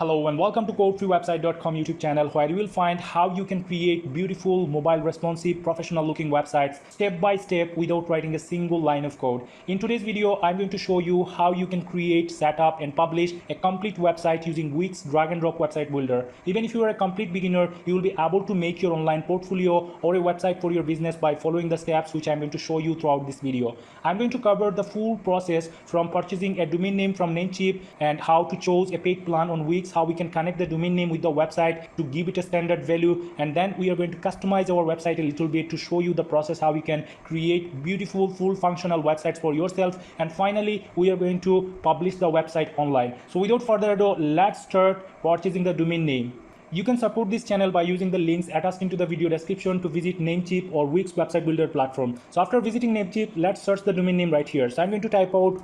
Hello and welcome to codefreewebsite.com YouTube channel, where you will find how you can create beautiful, mobile responsive, professional looking websites step by step without writing a single line of code. In today's video, I'm going to show you how you can create, set up and publish a complete website using Wix drag and drop website builder. Even if you are a complete beginner, you will be able to make your online portfolio or a website for your business by following the steps which I'm going to show you throughout this video. I'm going to cover the full process from purchasing a domain name from Namecheap and how to choose a paid plan on Wix, how we can connect the domain name with the website to give it a standard value, and then we are going to customize our website a little bit to show you the process how we can create beautiful full functional websites for yourself, and finally we are going to publish the website online. So without further ado, let's start purchasing the domain name. You can support this channel by using the links attached into the video description to visit Namecheap or Wix website builder platform. So after visiting Namecheap, let's search the domain name right here. So I'm going to type out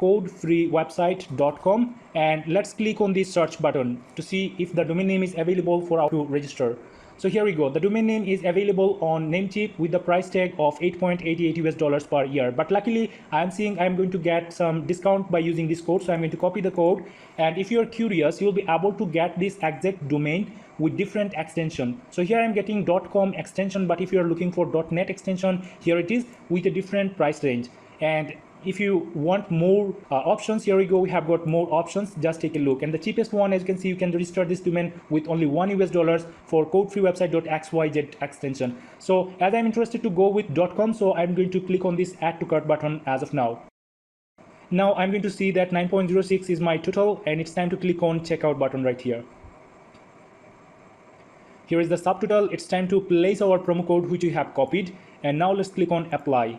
codefreewebsite.com and let's click on this search button to see if the domain name is available for us to register. So here we go. The domain name is available on Namecheap with the price tag of $8.88 per year. But luckily, I'm seeing I'm going to get some discount by using this code. So I'm going to copy the code. And if you're curious, you'll be able to get this exact domain with different extension. So here I'm getting .com extension, but if you're looking for .net extension, here it is with a different price range. And if you want more options, here we go, we have got more options. Just take a look, and the cheapest one, as you can see, you can register this domain with only $1 for codefreewebsite.xyz extension. So as I'm interested to go with .com, so I'm going to click on this add to cart button as of now. Now I'm going to see that 9.06 is my total, and it's time to click on checkout button right here. Here is the subtotal. It's time to place our promo code which we have copied, and now let's click on apply.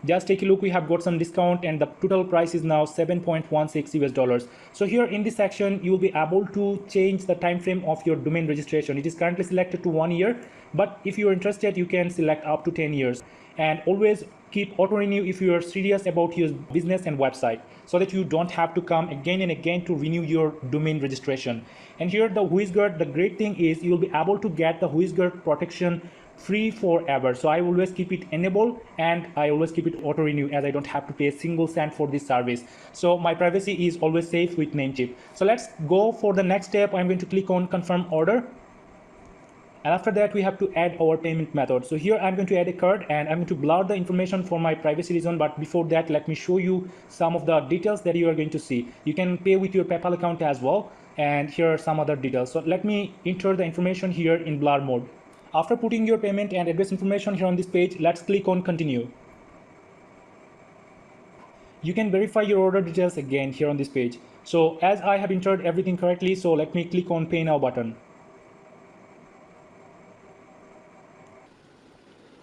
Just take a look, we have got some discount and the total price is now $7.16. So here in this section, you will be able to change the time frame of your domain registration. It is currently selected to 1 year, but if you are interested, you can select up to 10 years. And always keep auto renew if you are serious about your business and website, so that you don't have to come again and again to renew your domain registration. And here the WizGuard, the great thing is you will be able to get the WizGuard protection free forever. So I always keep it enabled and I always keep it auto renew, as I don't have to pay a single cent for this service. So my privacy is always safe with Namecheap. So let's go for the next step. I'm going to click on confirm order. And after that, we have to add our payment method. So here I'm going to add a card and I'm going to blur the information for my privacy reason. But before that, let me show you some of the details that you are going to see. You can pay with your PayPal account as well. And here are some other details. So let me enter the information here in blur mode. After putting your payment and address information here on this page, let's click on continue. You can verify your order details again here on this page. So as I have entered everything correctly, so let me click on pay now button.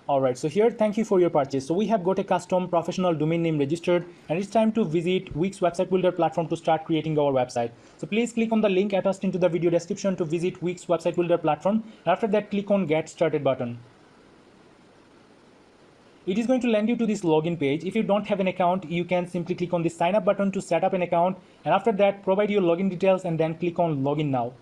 Alright, so here, thank you for your purchase. So we have got a custom professional domain name registered, and it's time to visit Wix website builder platform to start creating our website. So please click on the link attached into the video description to visit Wix website builder platform. After that, click on get started button. It is going to land you to this login page. If you don't have an account, you can simply click on the sign up button to set up an account, and after that, provide your login details and then click on login now.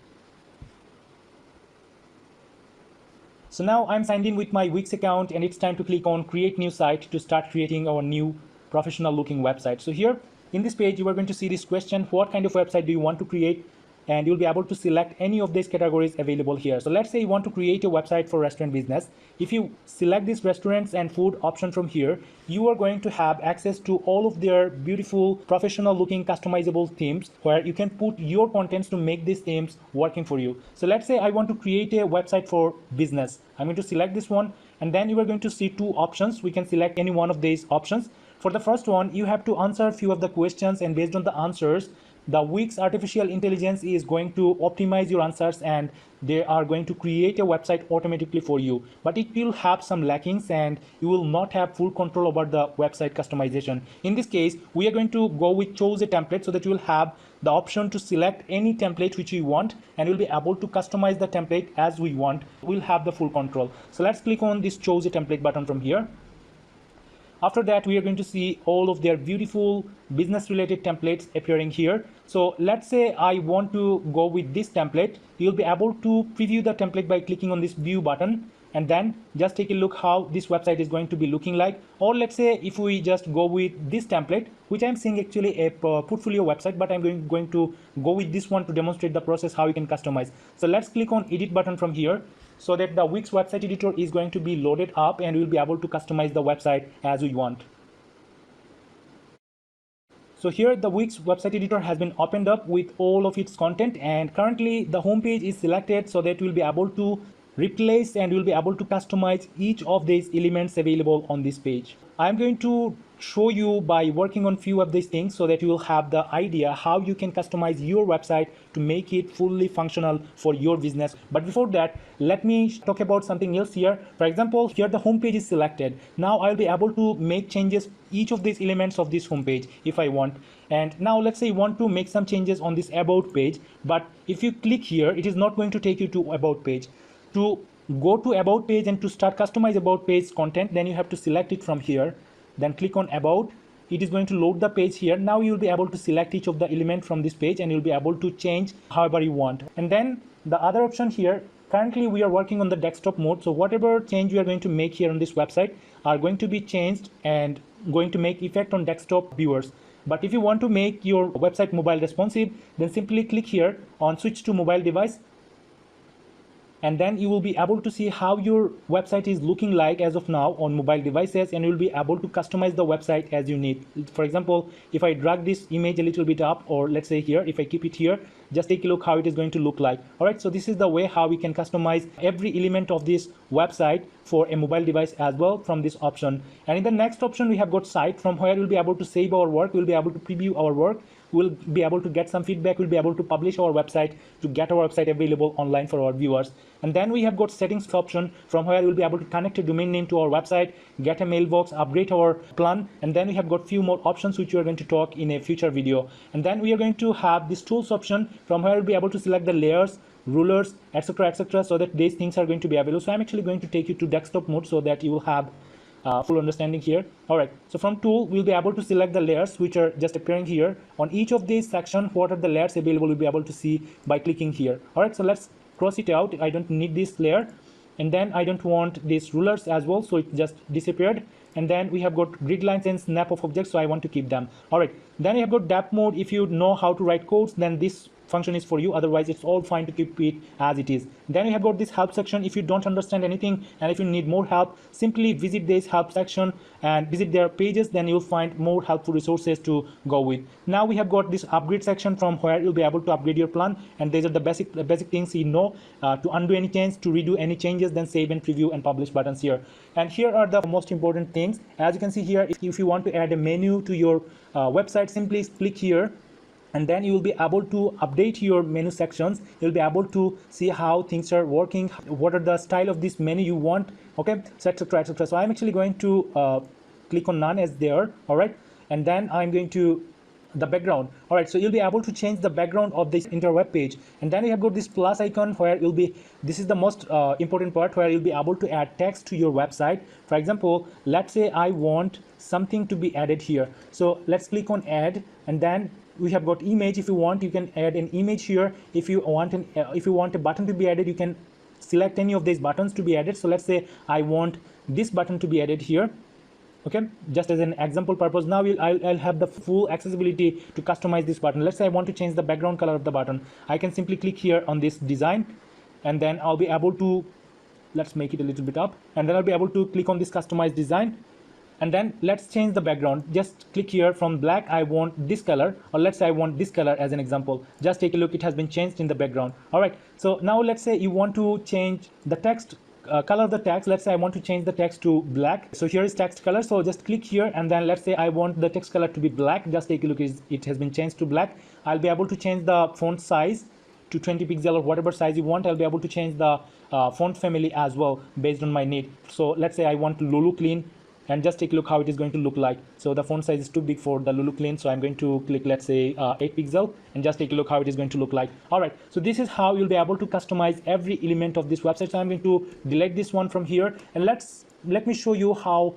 So now I'm signed in with my Wix account, and it's time to click on create new site to start creating our new professional looking website. So here in this page, you are going to see this question, what kind of website do you want to create? And you'll be able to select any of these categories available here. So let's say you want to create a website for restaurant business. If you select this restaurants and food option from here, you are going to have access to all of their beautiful professional looking customizable themes, where you can put your contents to make these themes working for you. So let's say I want to create a website for business. I'm going to select this one, and then you are going to see two options. We can select any one of these options. For the first one, you have to answer a few of the questions, and based on the answers, the Wix artificial intelligence is going to optimize your answers and they are going to create a website automatically for you. But it will have some lackings and you will not have full control over the website customization. In this case, we are going to go with choose a template, so that you will have the option to select any template which we want, and we'll be able to customize the template as we want. We'll have the full control. So let's click on this choose a template button from here. After that, we are going to see all of their beautiful business related templates appearing here. So let's say I want to go with this template. You'll be able to preview the template by clicking on this view button. and then just take a look how this website is going to be looking like. Or let's say if we just go with this template, which I'm seeing actually a portfolio website, but I'm going to go with this one to demonstrate the process how you can customize. So let's click on edit button from here, so that the Wix website editor is going to be loaded up and we'll be able to customize the website as we want. So here the Wix website editor has been opened up with all of its content, and currently the home page is selected so that we'll be able to replace and we'll be able to customize each of these elements available on this page. I'm going to show you by working on few of these things so that you will have the idea how you can customize your website to make it fully functional for your business. But before that, let me talk about something else here. For example, here the home page is selected. Now I'll be able to make changes each of these elements of this home page if I want. And now let's say you want to make some changes on this about page, but if you click here, it is not going to take you to about page. To go to about page and to start customize about page content, then you have to select it from here, then click on about. It is going to load the page here. Now you'll be able to select each of the element from this page and you'll be able to change however you want. And then the other option here, currently we are working on the desktop mode, so whatever change we are going to make here on this website are going to be changed and going to make effect on desktop viewers. But if you want to make your website mobile responsive, then simply click here on switch to mobile device, and then you will be able to see how your website is looking like as of now on mobile devices, and you will be able to customize the website as you need. For example, if I drag this image a little bit up, or let's say here, if I keep it here, just take a look how it is going to look like. All right, so this is the way how we can customize every element of this website for a mobile device as well from this option. And in the next option, we have got site, from where we'll be able to save our work, we'll be able to preview our work, we'll be able to get some feedback, we'll be able to publish our website to get our website available online for our viewers. And then we have got settings option, from where we'll be able to connect a domain name to our website, get a mailbox, upgrade our plan, and then we have got few more options which we are going to talk in a future video. And then we are going to have this tools option, from where we'll be able to select the layers, rulers, etc., so that these things are going to be available. So I'm actually going to take you to desktop mode so that you will have full understanding here. All right, so from tool we'll be able to select the layers which are just appearing here. On each of these sections, what are the layers available, we'll be able to see by clicking here. All right, so let's cross it out. I don't need this layer, and then I don't want these rulers as well, so it just disappeared. And then we have got grid lines and snap of objects, so I want to keep them. All right, then we have got depth mode. If you know how to write codes, then this function is for you, otherwise it's all fine to keep it as it is. Then we have got this help section. If you don't understand anything and if you need more help, simply visit this help section and visit their pages, then you'll find more helpful resources to go with. Now we have got this upgrade section, from where you'll be able to upgrade your plan, and these are the basic things you know, to undo any change, to redo any changes, then save and preview and publish buttons here. And here are the most important things. As you can see here, if you want to add a menu to your website, simply click here, and then you will be able to update your menu sections. You'll be able to see how things are working, what are the style of this menu you want, okay, etc. So I'm actually going to click on none as there. All right, and then I'm going to the background. All right, so you'll be able to change the background of this entire web page. And then you have got this plus icon, where you'll be, this is the most important part, where you'll be able to add text to your website. For example, let's say I want something to be added here, so let's click on add, and then we have got image. If you want, you can add an image here. If you want a button to be added, you can select any of these buttons to be added. So let's say I want this button to be added here, okay, just as an example purpose. Now I'll have the full accessibility to customize this button. Let's say I want to change the background color of the button. I can simply click here on this design, and then I'll be able to, let's make it a little bit up, and then I'll be able to click on this customize design. And then let's change the background. Just click here, from black I want this color, or let's say I want this color as an example. Just take a look, it has been changed in the background. All right, so now let's say you want to change the text color of the text. Let's say I want to change the text to black. So here is text color, so just click here, and then let's say I want the text color to be black. Just take a look, it has been changed to black. I'll be able to change the font size to 20 pixel or whatever size you want. I'll be able to change the font family as well based on my need. So let's say I want Lulu Clean, and just take a look how it is going to look like. So the font size is too big for the Lulu Clean, so I'm going to click, let's say 8 pixel, and just take a look how it is going to look like. All right, so this is how you'll be able to customize every element of this website. So I'm going to delete this one from here, and let me show you how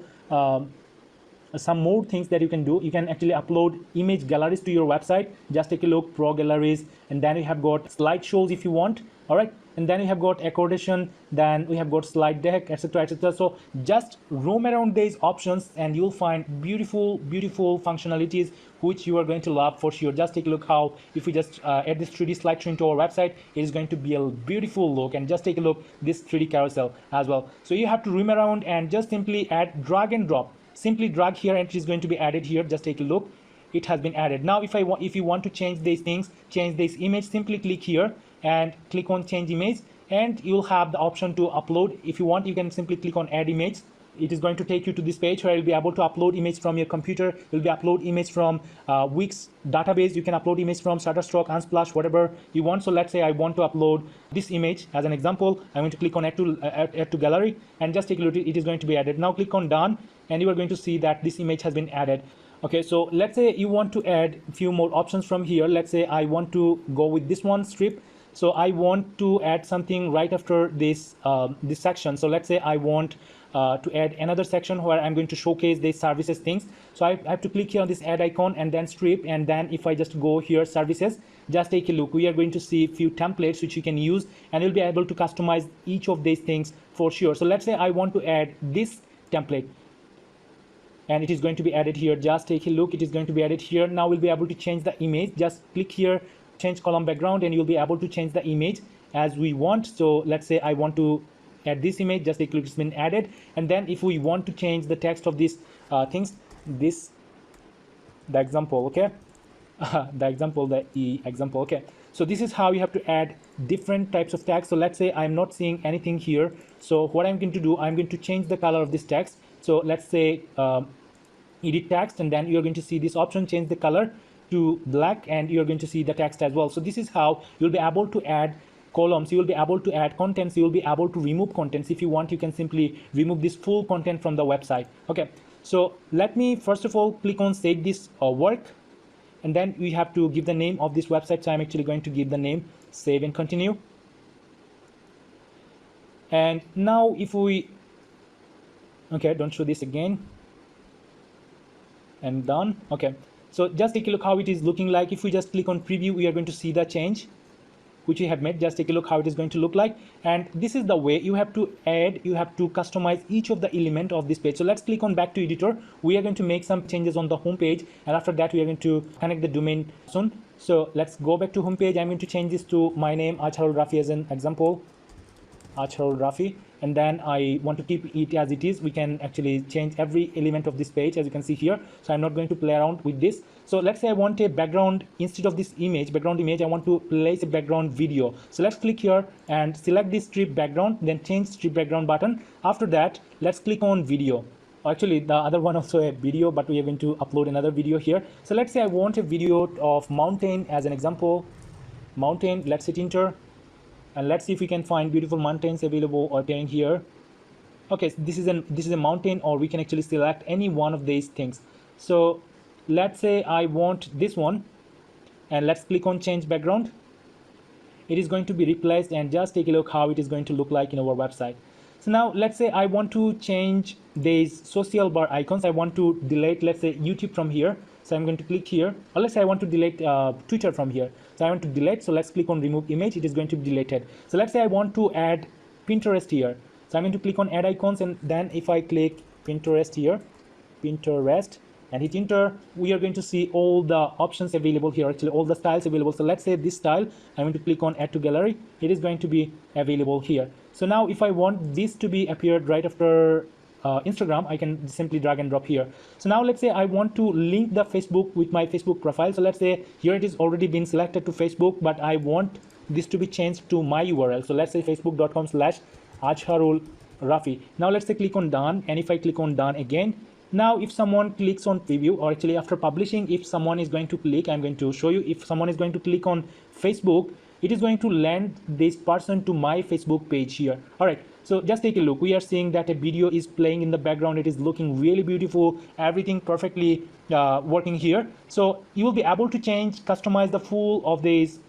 some more things that you can do. You can actually upload image galleries to your website. Just take a look, pro galleries, and then you have got slideshows if you want. All right, and then you have got accordation, then we have got slide deck, etc, etc. So just roam around these options and you'll find beautiful functionalities which you are going to love for sure. Just take a look how if we just add this 3D slideshow into our website, it is going to be a beautiful look. And just take a look this 3D carousel as well. So you have to roam around and just simply add, drag and drop. Simply drag here and it is going to be added here. Just take a look, it has been added. Now if you want to change these things, change this image, simply click here and click on change image, and you'll have the option to upload. If you want, you can simply click on add image. It is going to take you to this page where you'll be able to upload image from your computer. You'll be upload image from Wix database. You can upload image from Shutterstock, Unsplash, whatever you want. So let's say I want to upload this image as an example. I'm going to click on add to gallery and just take a look. It is going to be added. Now click on done and you are going to see that this image has been added. Okay, so let's say you want to add a few more options from here. Let's say I want to go with this one, strip. So I want to add something right after this this section. So let's say I want to add another section where I'm going to showcase these services things. So I have to click here on this add icon and then strip, and then if I just go here services, just take a look, we are going to see a few templates which you can use and you'll be able to customize each of these things for sure. So let's say I want to add this template and it is going to be added here. Just take a look, it is going to be added here. Now we'll be able to change the image. Just click here, change column background, and you'll be able to change the image as we want. So let's say I want to add this image, just take a look, it's been added. And then if we want to change the text of these things, the example, okay, the example, okay. So this is how you have to add different types of text. So let's say I'm not seeing anything here. So what I'm going to do, I'm going to change the color of this text. So let's say edit text, and then you're going to see this option, change the color to black, and you're going to see the text as well. So this is how you'll be able to add columns, you will be able to add contents, you will be able to remove contents. If you want, you can simply remove this full content from the website. Okay, so let me first of all click on save this work, and then we have to give the name of this website. So I'm actually going to give the name, save and continue. And now if we, okay, don't show this again, and done. Okay, so just take a look how it is looking like. If we just click on preview, we are going to see the change which we have made. Just take a look how it is going to look like. And this is the way you have to add, you have to customize each of the element of this page. So let's click on back to editor. We are going to make some changes on the home page, and after that we are going to connect the domain soon. So let's go back to home page. I'm going to change this to my name, Ajharul Rafi, as an example, Ajharul Rafi, and then I want to keep it as it is. We can actually change every element of this page, as you can see here. So I'm not going to play around with this. So let's say I want a background instead of this image, background image, I want to place a background video. So let's click here and select this strip background, then change strip background button. After that, let's click on video. Actually, the other one also a video, but we are going to upload another video here. So let's say I want a video of mountain as an example, mountain. Let's hit enter. And let's see if we can find beautiful mountains available or appearing here. Okay, so this is a mountain, or we can actually select any one of these things. So let's say I want this one, and let's click on change background. It is going to be replaced, and just take a look how it is going to look like in our website. So now let's say I want to change these social bar icons. I want to delete, let's say, YouTube from here. So I'm going to click here, or let's say I want to delete Twitter from here. So I want to delete, so let's click on remove image. It is going to be deleted. So let's say I want to add Pinterest here. So I'm going to click on add icons, and then if I click Pinterest here, Pinterest, and hit enter, we are going to see all the options available here, actually all the styles available. So let's say this style, I'm going to click on add to gallery. It is going to be available here. So now if I want this to be appeared right after Instagram, I can simply drag and drop here. So now let's say I want to link the Facebook with my Facebook profile. So let's say here it is already been selected to Facebook, but I want this to be changed to my URL. So let's say facebook.com/Ajharul Rafi. Now let's say click on done, and if I click on done again, now if someone clicks on preview, or actually after publishing, if someone is going to click, I'm going to show you, if someone is going to click on Facebook, it is going to land this person to my Facebook page here. All right, so just take a look. We are seeing that a video is playing in the background. It is looking really beautiful, everything perfectly working here. So you will be able to change, customize the full of these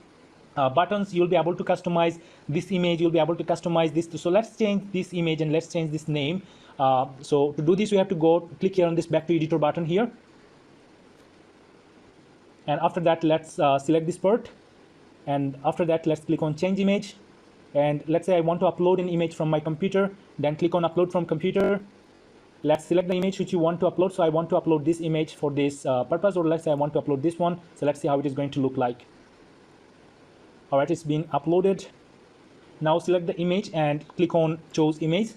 buttons. You'll be able to customize this image, you'll be able to customize this too. So let's change this image and let's change this name. So to do this, we have to go click here on this back to editor button here, and after that let's select this part, and after that let's click on change image. And let's say I want to upload an image from my computer, then click on upload from computer. Let's select the image which you want to upload. So I want to upload this image for this purpose, or let's say I want to upload this one. So let's see how it is going to look like. All right, it's been uploaded. Now select the image and click on choose image,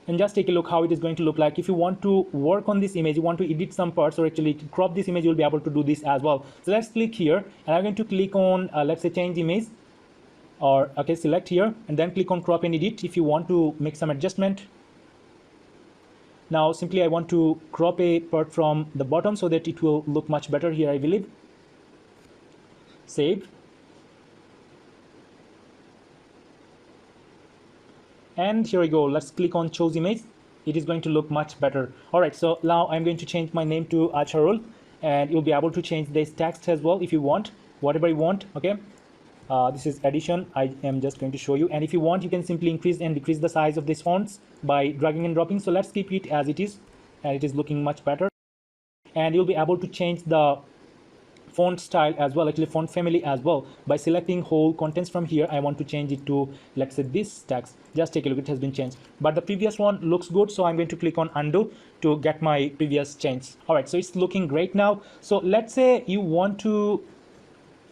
and just take a look how it is going to look like. If you want to work on this image, you want to edit some parts or actually crop this image, you'll be able to do this as well. So let's click here, and I'm going to click on let's say change image, or okay, select here and then click on crop and edit if you want to make some adjustment. Now simply I want to crop a part from the bottom so that it will look much better here, I believe. Save. And here we go. Let's click on choose image. It is going to look much better. All right, so now I'm going to change my name to Acharul, and you'll be able to change this text as well if you want, whatever you want. Okay, this is addition. I am just going to show you, and if you want, you can simply increase and decrease the size of these fonts by dragging and dropping. So let's keep it as it is, and it is looking much better. And you'll be able to change the font style as well, actually font family as well, by selecting whole contents from here. I want to change it to, let's say, this text. Just take a look, it has been changed, but the previous one looks good, so I'm going to click on undo to get my previous change. All right, so it's looking great now. So let's say you want to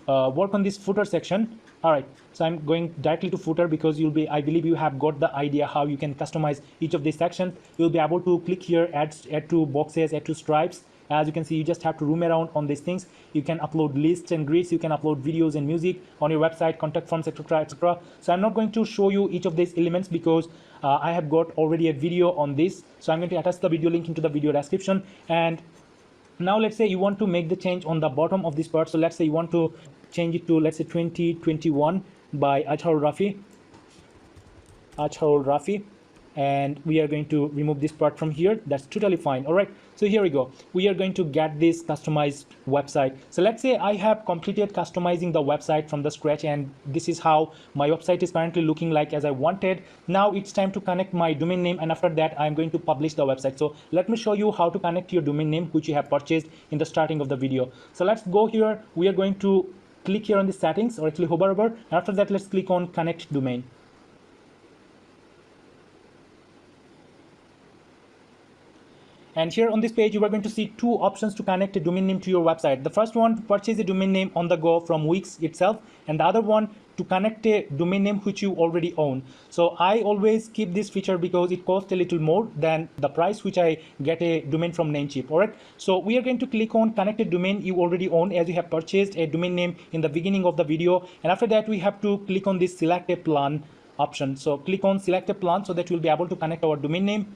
work on this footer section. All right, so I'm going directly to footer because you'll be, I believe you have got the idea how you can customize each of these sections. You'll be able to click here, add to boxes, add to stripes. As you can see, you just have to roam around on these things. You can upload lists and grids, you can upload videos and music on your website, contact forms, etc, etc. So I'm not going to show you each of these elements because I have got already a video on this. So I'm going to attach the video link into the video description. And now let's say you want to make the change on the bottom of this part. So let's say you want to change it to, let's say, 2021 by Acharul Rafi, and we are going to remove this part from here. That's totally fine. All right, so here we go. We are going to get this customized website. So let's say I have completed customizing the website from the scratch, and this is how my website is currently looking like as I wanted. Now it's time to connect my domain name, and after that I'm going to publish the website. So let me show you how to connect your domain name which you have purchased in the starting of the video. So let's go here. We are going to click here on the settings, or actually hover over, and after that let's click on connect domain. And here on this page, you are going to see two options to connect a domain name to your website. The first one, to purchase a domain name on the go from Wix itself, and the other one, to connect a domain name which you already own. So I always keep this feature because it costs a little more than the price which I get a domain from Namecheap. All right, so we are going to click on connect a domain you already own, as you have purchased a domain name in the beginning of the video. And after that, we have to click on this select a plan option. So click on select a plan so that you'll be able to connect our domain name.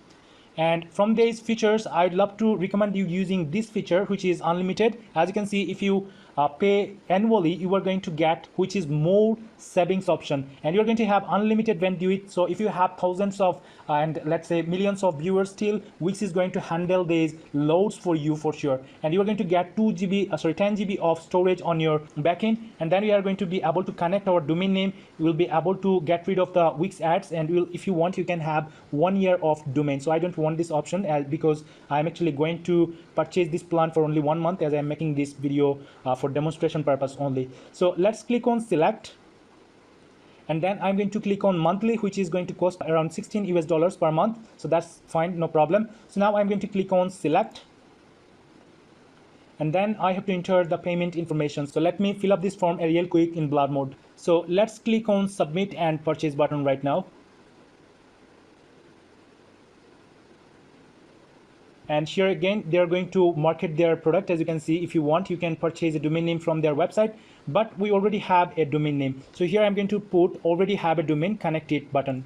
And from these features, I'd love to recommend you using this feature, which is unlimited. As you can see, if you pay annually, you are going to get, which is more savings option, and you're going to have unlimited bandwidth. So if you have thousands of and let's say millions of viewers, still Wix is going to handle these loads for you for sure, and you are going to get 10 GB of storage on your backend. And then we are going to be able to connect our domain name. You will be able to get rid of the Wix ads, and if you want, you can have 1 year of domain. So I don't want this option because I'm actually going to purchase this plan for only 1 month, as I'm making this video for demonstration purpose only. So let's click on select, and then I'm going to click on monthly, which is going to cost around $16 per month. So that's fine, no problem. So now I'm going to click on select, and then I have to enter the payment information. So let me fill up this form real quick in blur mode. So let's click on submit and purchase button right now. And here again, they are going to market their product. As you can see, if you want, you can purchase a domain name from their website, but we already have a domain name. So here I'm going to put already have a domain, connect it button.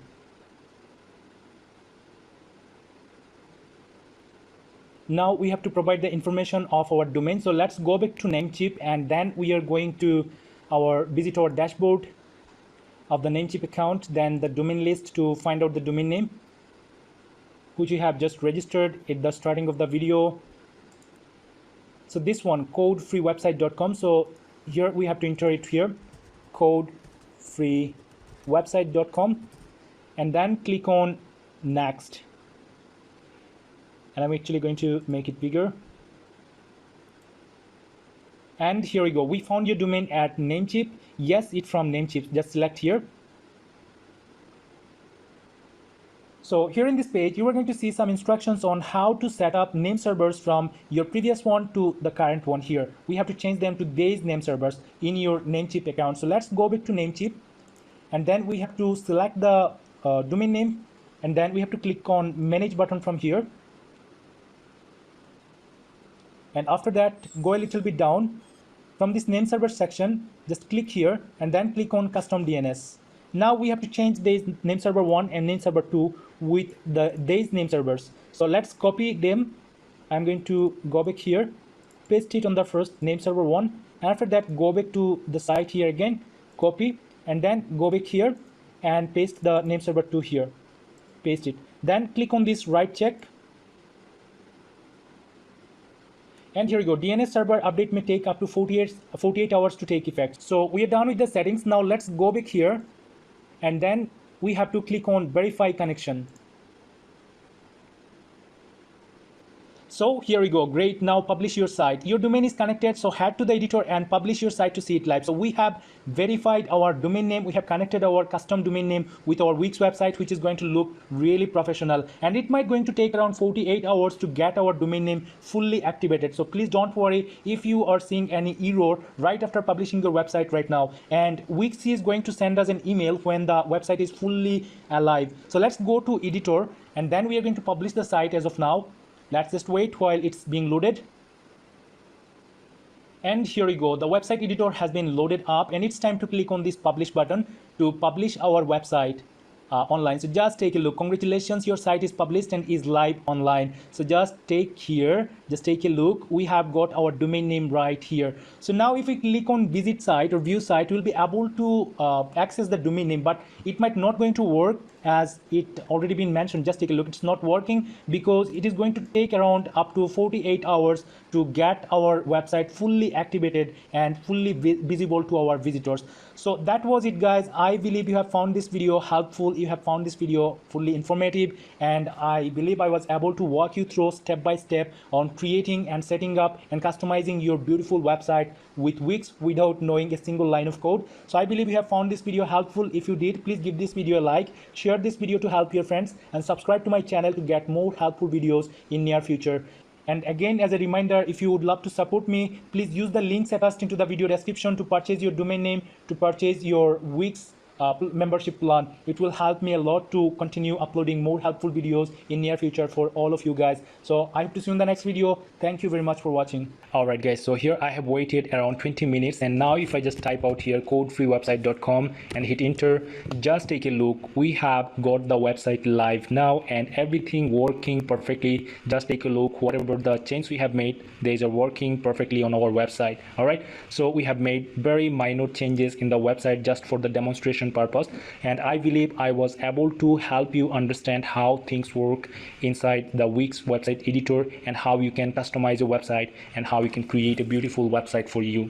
Now we have to provide the information of our domain. So let's go back to Namecheap, and then we are going to visit our dashboard of the Namecheap account, then the domain list to find out the domain name, which we have just registered at the starting of the video. So this one, codefreewebsite.com. So here we have to enter it here, codefreewebsite.com, and then click on next. and I'm actually going to make it bigger. And here we go, we found your domain at Namecheap. Yes, it's from Namecheap. Just select here. So here in this page, you are going to see some instructions on how to set up name servers from your previous one to the current one. Here we have to change them to these name servers in your Namecheap account. So let's go back to Namecheap, and then we have to select the domain name, and then we have to click on manage button from here. And after that, go a little bit down from this name server section, just click here and then click on custom DNS. Now we have to change this name server 1 and name server 2 with these name servers. So let's copy them. I'm going to go back here, paste it on the first name server 1, and after that go back to the site here again, copy, and then go back here and paste the name server 2 here, paste it, then click on this right check. And here we go, DNS server update may take up to 48 hours to take effect. So we are done with the settings. Now let's go back here, and then we have to click on verify connection. So here we go, great. Now publish your site. Your domain is connected, so head to the editor and publish your site to see it live. So we have verified our domain name. We have connected our custom domain name with our Wix website, which is going to look really professional. And it might going to take around 48 hours to get our domain name fully activated. So please don't worry if you are seeing any error right after publishing your website right now. And Wix is going to send us an email when the website is fully alive. So let's go to editor, and then we are going to publish the site as of now. Let's just wait while it's being loaded. And here we go, the website editor has been loaded up, and it's time to click on this publish button to publish our website online. So just take a look. Congratulations, your site is published and is live online. So just take a look. We have got our domain name right here. So now if we click on visit site or view site, we'll be able to access the domain name, but it might not going to work as it already been mentioned. Just take a look, it's not working because it is going to take around up to 48 hours to get our website fully activated and fully visible to our visitors. So that was it, guys. I believe you have found this video helpful, you have found this video fully informative, and I believe I was able to walk you through step by step on creating and setting up and customizing your beautiful website with Wix without knowing a single line of code. So I believe you have found this video helpful. If you did, please give this video a like, share this video to help your friends, and subscribe to my channel to get more helpful videos in near future. And again, as a reminder, if you would love to support me, please use the links attached into the video description to purchase your domain name, to purchase your Wix membership plan. It will help me a lot to continue uploading more helpful videos in near future for all of you guys. So I hope to see you in the next video. Thank you very much for watching. Alright guys, so here I have waited around 20 minutes, and now if I just type out here codefreewebsite.com and hit enter, just take a look. We have got the website live now and everything working perfectly. Just take a look, whatever the change we have made, these are working perfectly on our website. Alright, so we have made very minor changes in the website just for the demonstration purpose, and I believe I was able to help you understand how things work inside the Wix website editor and how you can customize a website and how you can create a beautiful website for you.